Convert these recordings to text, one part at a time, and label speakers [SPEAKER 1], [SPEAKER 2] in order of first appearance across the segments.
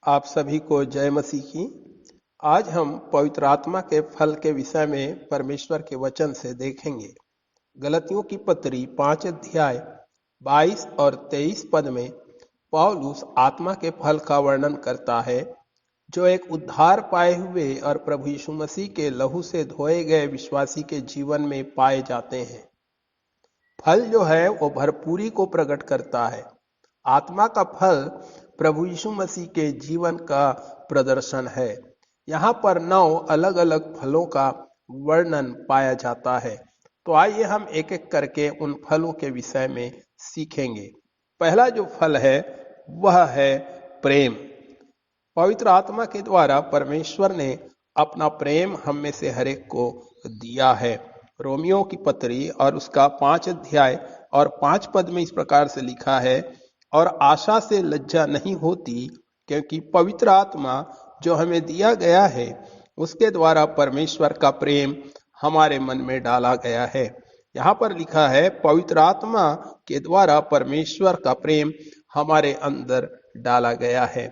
[SPEAKER 1] आप सभी को जय मसीह की। आज हम पवित्र आत्मा के फल के विषय में परमेश्वर के वचन से देखेंगे। गलतियों की पत्री 5 अध्याय 22 और 23 पद में पौलुस आत्मा के फल का वर्णन करता है, जो एक उद्धार पाए हुए और प्रभु यीशु मसीह के लहू से धोए गए विश्वासी के जीवन में पाए जाते हैं। फल जो है वो भरपूरी को प्रकट करता है। आत्मा का फल प्रभु यीशु मसीह के जीवन का प्रदर्शन है। यहाँ पर 9 अलग अलग फलों का वर्णन पाया जाता है। तो आइए हम एक एक करके उन फलों के विषय में सीखेंगे। पहला जो फल है वह है प्रेम। पवित्र आत्मा के द्वारा परमेश्वर ने अपना प्रेम हम में से हर एक को दिया है। रोमियो की पत्री और उसका 5 अध्याय और 5 पद में इस प्रकार से लिखा है, और आशा से लज्जा नहीं होती, क्योंकि पवित्र आत्मा जो हमें दिया गया है उसके द्वारा परमेश्वर का प्रेम हमारे मन में डाला गया है। यहाँ पर लिखा है, पवित्र आत्मा के द्वारा परमेश्वर का प्रेम हमारे अंदर डाला गया है।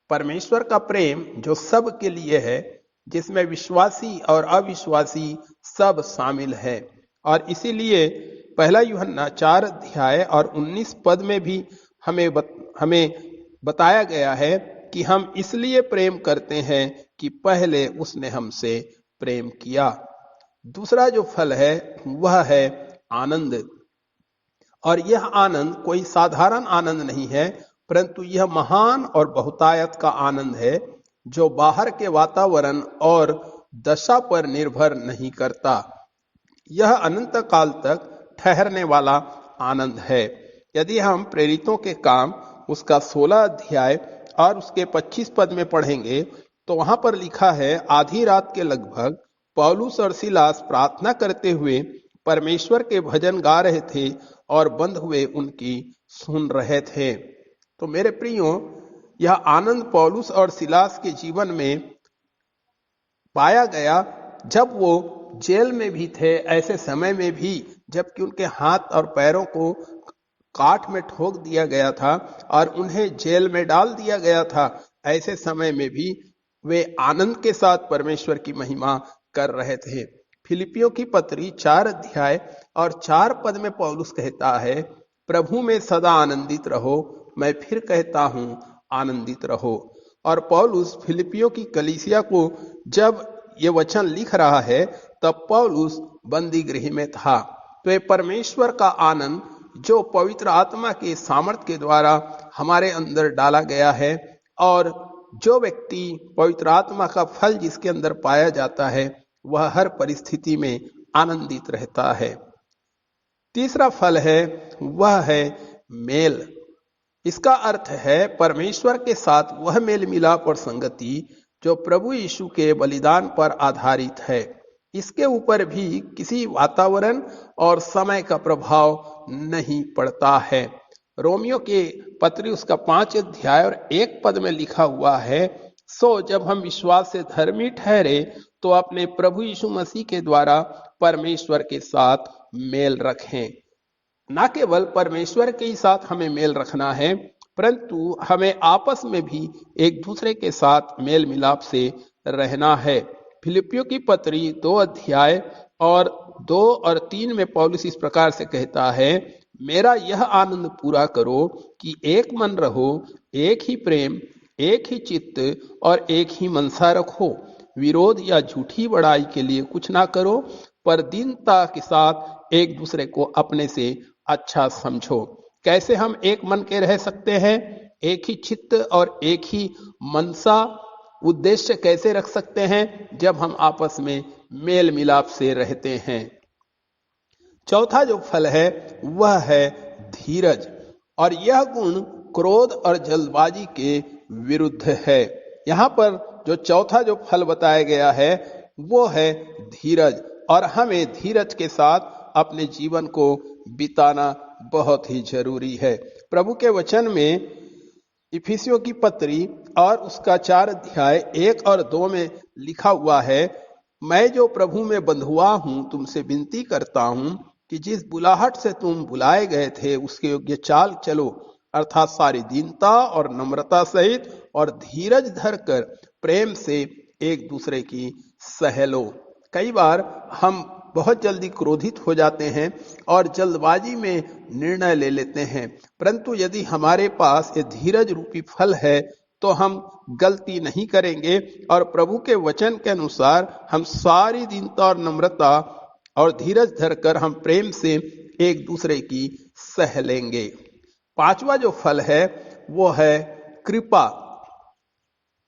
[SPEAKER 1] परमेश्वर का प्रेम जो सब के लिए है, जिसमें विश्वासी और अविश्वासी सब शामिल है। और इसीलिए पहला यूहन्ना 4 अध्याय और 19 पद में भी हमें बताया गया है कि हम इसलिए प्रेम करते हैं कि पहले उसने हमसे प्रेम किया। दूसरा जो फल है वह है आनंद। और यह आनंद कोई साधारण आनंद नहीं है, परंतु यह महान और बहुतायत का आनंद है, जो बाहर के वातावरण और दशा पर निर्भर नहीं करता। यह अनंत काल तक ठहरने वाला आनंद है। यदि हम प्रेरितों के काम उसका 16 अध्याय और उसके 25 पद में पढ़ेंगे तो वहां पर लिखा है, आधी रात के लगभग पौलुस और सिलास प्रार्थना करते हुए परमेश्वर के भजन गा रहे थे और बंद हुए उनकी सुन रहे थे। तो मेरे प्रियो, यह आनंद पौलुस और सिलास के जीवन में पाया गया जब वो जेल में भी थे। ऐसे समय में भी जबकि उनके हाथ और पैरों को काठ में ठोक दिया गया था और उन्हें जेल में डाल दिया गया था, ऐसे समय में भी वे आनंद के साथ परमेश्वर की महिमा कर रहे थे। फिलिपियों की पत्री 4 अध्याय और 4 पद में पौलुस कहता है, प्रभु में सदा आनंदित रहो, मैं फिर कहता हूं आनंदित रहो। और पौलुस फिलिपियों की कलीसिया को जब ये वचन लिख रहा है तब पौलुस बंदी गृह में था। तो ये परमेश्वर का आनंद जो पवित्र आत्मा के सामर्थ्य के द्वारा हमारे अंदर डाला गया है, और जो व्यक्ति पवित्र आत्मा का फल जिसके अंदर पाया जाता है वह हर परिस्थिति में आनंदित रहता है। तीसरा फल है वह है मेल। इसका अर्थ है परमेश्वर के साथ वह मेल मिलाप और संगति जो प्रभु यीशु के बलिदान पर आधारित है। इसके ऊपर भी किसी वातावरण और समय का प्रभाव नहीं पड़ता है। रोमियो के पत्री उसका 5 अध्याय और 1 पद में लिखा हुआ है, सो जब हम विश्वास से धर्मी ठहरे तो अपने प्रभु यीशु मसीह के द्वारा परमेश्वर के साथ मेल रखें। न केवल परमेश्वर के ही साथ हमें मेल रखना है, परंतु हमें आपस में भी एक दूसरे के साथ मेल मिलाप से रहना है। फिलिपियों की पत्री 2 अध्याय और 2 और 3 में पौलुस इस प्रकार से कहता है, मेरा यह आनंद पूरा करो कि एक मन रहो, एक ही प्रेम, एक ही चित्त और एक ही मनसा रखो। विरोध या झूठी बड़ाई के लिए कुछ ना करो, पर दीनता के साथ एक दूसरे को अपने से अच्छा समझो। कैसे हम एक मन के रह सकते हैं? एक ही चित्त और एक ही मनसा उद्देश्य कैसे रख सकते हैं? जब हम आपस में मेल मिलाप से रहते हैं। चौथा जो फल है वह है धीरज। और यह गुण क्रोध और जल्दबाजी के विरुद्ध है। यहाँ पर जो चौथा जो फल बताया गया है वो है धीरज। और हमें धीरज के साथ अपने जीवन को बिताना बहुत ही जरूरी है। प्रभु के वचन में इफिसियों की पत्री और उसका 4 अध्याय 1 और 2 में लिखा हुआ है, मैं जो प्रभु में बंधुआ हूं तुमसे विनती करता हूं कि जिस बुलाहट से तुम बुलाए गए थे उसके योग्य चाल चलो, अर्थात सारी दीनता और नम्रता सहित और धीरज धरकर प्रेम से एक दूसरे की सह लो। कई बार हम बहुत जल्दी क्रोधित हो जाते हैं और जल्दबाजी में निर्णय ले लेते हैं, परंतु यदि हमारे पास ये धीरज रूपी फल है तो हम गलती नहीं करेंगे और प्रभु के वचन के अनुसार हम सारी दीनता और नम्रता और धीरज धरकर हम प्रेम से एक दूसरे की सह लेंगे। पांचवा जो फल है वो है कृपा।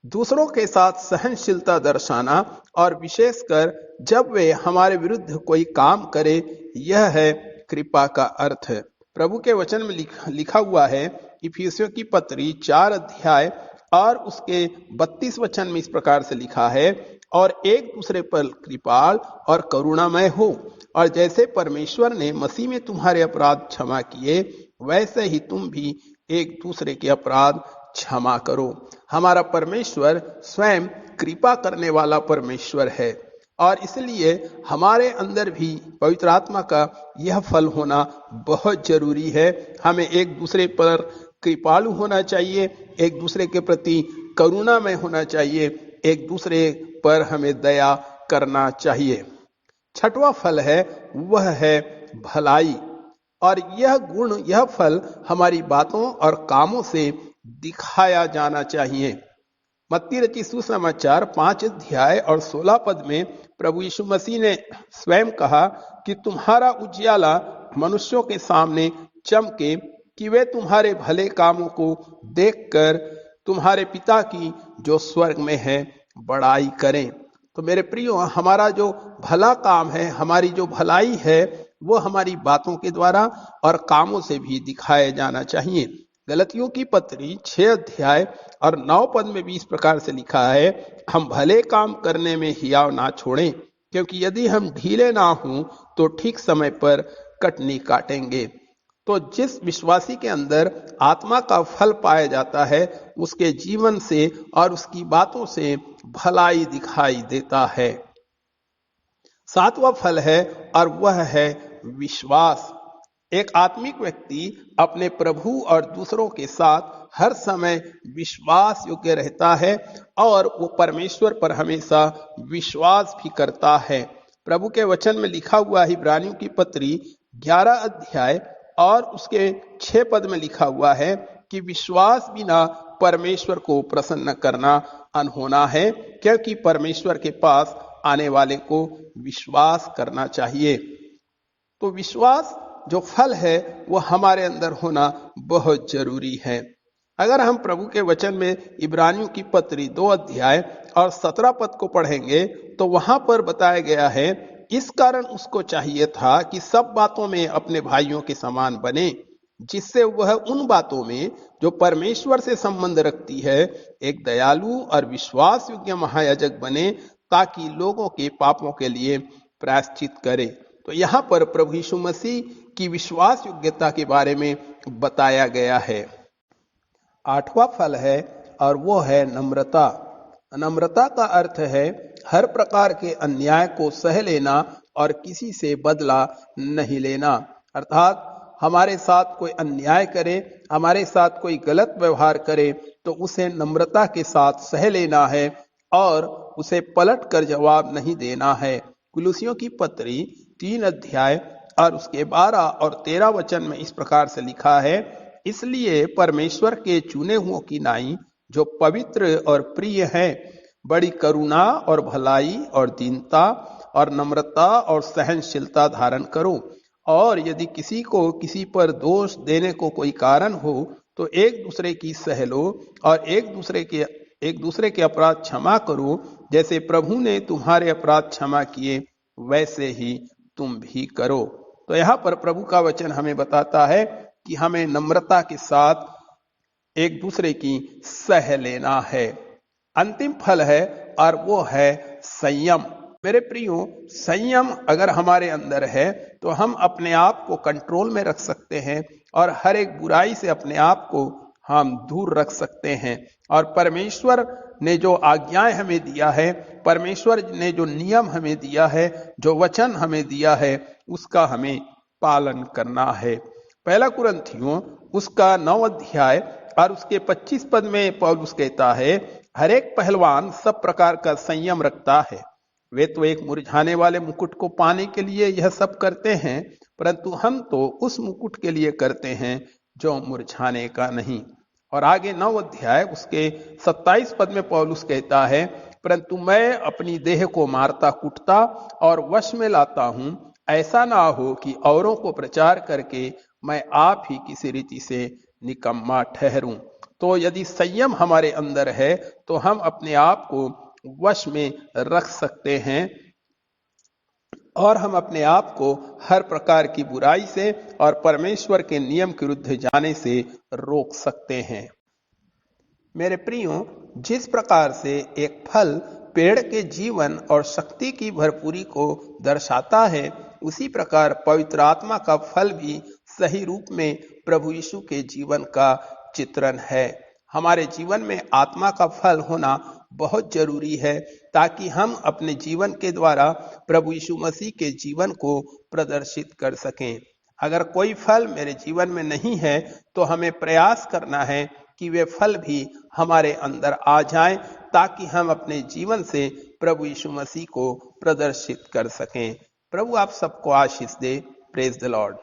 [SPEAKER 1] दूसरों के साथ सहनशीलता दर्शाना और विशेषकर जब वे हमारे विरुद्ध कोई काम करे, यह है कृपा का अर्थ। प्रभु के वचन में लिखा हुआ है, इफिसियों की पत्री 4 अध्याय और उसके 32 वचन में इस प्रकार से लिखा है, और एक दूसरे पर कृपाल और करुणामय हो, और जैसे परमेश्वर ने मसीह में तुम्हारे अपराध क्षमा किए, वैसे ही तुम भी एक दूसरे के अपराध क्षमा करो। हमारा परमेश्वर स्वयं कृपा करने वाला परमेश्वर है और इसलिए हमारे अंदर भी पवित्र आत्मा का यह फल होना बहुत जरूरी है। हमें एक दूसरे पर कृपालु होना चाहिए, एक दूसरे के प्रति करुणामय होना चाहिए, एक दूसरे पर हमें दया करना चाहिए। छठवां फल है वह है भलाई, और यह गुण, यह फल हमारी बातों और कामों से दिखाया जाना चाहिए। मत्ती रचित सुसमाचार 5 अध्याय और 16 पद में प्रभु यीशु मसीह ने स्वयं कहा कि तुम्हारा उजियाला मनुष्यों के सामने चमके, कि वे तुम्हारे भले कामों को देखकर तुम्हारे पिता की जो स्वर्ग में है बड़ाई करें। तो मेरे प्रियो, हमारा जो भला काम है, हमारी जो भलाई है, वो हमारी बातों के द्वारा और कामों से भी दिखाया जाना चाहिए। गलतियों की पत्री 6 अध्याय और 9 पद में भी इस प्रकार से लिखा है, हम भले काम करने में हियाव ना छोड़ें, क्योंकि यदि हम ढीले ना हों तो ठीक समय पर कटनी काटेंगे। तो जिस विश्वासी के अंदर आत्मा का फल पाया जाता है, उसके जीवन से और उसकी बातों से भलाई दिखाई देता है। सातवां फल है और वह है विश्वास। एक आत्मिक व्यक्ति अपने प्रभु और दूसरों के साथ हर समय विश्वास योग्य रहता है और वो परमेश्वर पर हमेशा विश्वास भी करता है। प्रभु के वचन में लिखा हुआ इब्रानियों की पत्री 11 अध्याय और उसके 6 पद में लिखा हुआ है कि विश्वास बिना परमेश्वर को प्रसन्न करना अनहोना है, क्योंकि परमेश्वर के पास आने वाले को विश्वास करना चाहिए। तो विश्वास जो फल है वो हमारे अंदर होना बहुत जरूरी है। अगर हम प्रभु के वचन में इब्रानियों की पत्री 2 अध्याय और 17 पद को पढ़ेंगे तो वहां पर बताया गया है, इस कारण उसको चाहिए था कि सब बातों में अपने भाइयों के समान बने, जिससे वह उन बातों में जो परमेश्वर से संबंध रखती है एक दयालु और विश्वास योग्य महायाजक बने, ताकि लोगों के पापों के लिए प्रायश्चित करे। तो यहाँ पर प्रभु यीशु मसीह की विश्वास योग्यता के बारे में बताया गया है। 8वां फल है और वो है नम्रता। नम्रता का अर्थ है हर प्रकार के अन्याय को सह लेना और किसी से बदला नहीं लेना। अर्थात हमारे साथ कोई अन्याय करे, हमारे साथ कोई गलत व्यवहार करे तो उसे नम्रता के साथ सह लेना है और उसे पलट कर जवाब नहीं देना है। कुलुसियों की पत्री 3 अध्याय और उसके 12 और 13 वचन में इस प्रकार से लिखा है, इसलिए परमेश्वर के चुने हुओं की नाई जो पवित्र और प्रिय हैं, बड़ी करुणा और भलाई और दीनता और नम्रता और सहनशीलता धारण करो, और यदि किसी को किसी पर दोष देने को कोई कारण हो तो एक दूसरे की सह लो और एक दूसरे के अपराध क्षमा करो, जैसे प्रभु ने तुम्हारे अपराध क्षमा किए वैसे ही तुम भी करो। तो यहाँ पर प्रभु का वचन हमें बताता है कि हमें नम्रता के साथ एक दूसरे की सह लेना है। अंतिम फल है और वो है संयम। मेरे प्रियो, संयम अगर हमारे अंदर है तो हम अपने आप को कंट्रोल में रख सकते हैं और हर एक बुराई से अपने आप को हम दूर रख सकते हैं। और परमेश्वर ने जो आज्ञाएं हमें दिया है, परमेश्वर ने जो नियम हमें दिया है, जो वचन हमें दिया है, उसका हमें पालन करना है। 1 कुरिन्थियों उसका 9 अध्याय और उसके 25 पद में पौलुस कहता है, हर एक पहलवान सब प्रकार का संयम रखता है। वे तो एक मुरझाने वाले मुकुट को पाने के लिए यह सब करते हैं, परंतु हम तो उस मुकुट के लिए करते हैं जो मुरझाने का नहीं। और आगे 9 अध्याय उसके 27 पद में पौलुस कहता है, परंतु मैं अपनी देह को मारता कूटता और वश में लाता हूं, ऐसा ना हो कि औरों को प्रचार करके मैं आप ही किसी रीति से निकम्मा ठहरूं। तो यदि संयम हमारे अंदर है तो हम अपने आप को वश में रख सकते हैं और हम अपने आप को हर प्रकार की बुराई से और परमेश्वर के नियम के विरुद्ध जाने से रोक सकते हैं। मेरे प्रियो, जिस प्रकार से एक फल पेड़ के जीवन और शक्ति की भरपूरी को दर्शाता है, उसी प्रकार पवित्र आत्मा का फल भी सही रूप में प्रभु यीशु के जीवन का चित्रण है। हमारे जीवन में आत्मा का फल होना बहुत जरूरी है ताकि हम अपने जीवन के द्वारा प्रभु यीशु मसीह के जीवन को प्रदर्शित कर सकें। अगर कोई फल मेरे जीवन में नहीं है तो हमें प्रयास करना है कि वे फल भी हमारे अंदर आ जाएं ताकि हम अपने जीवन से प्रभु यीशु मसीह को प्रदर्शित कर सकें। प्रभु आप सबको आशीष दे। Praise the Lord.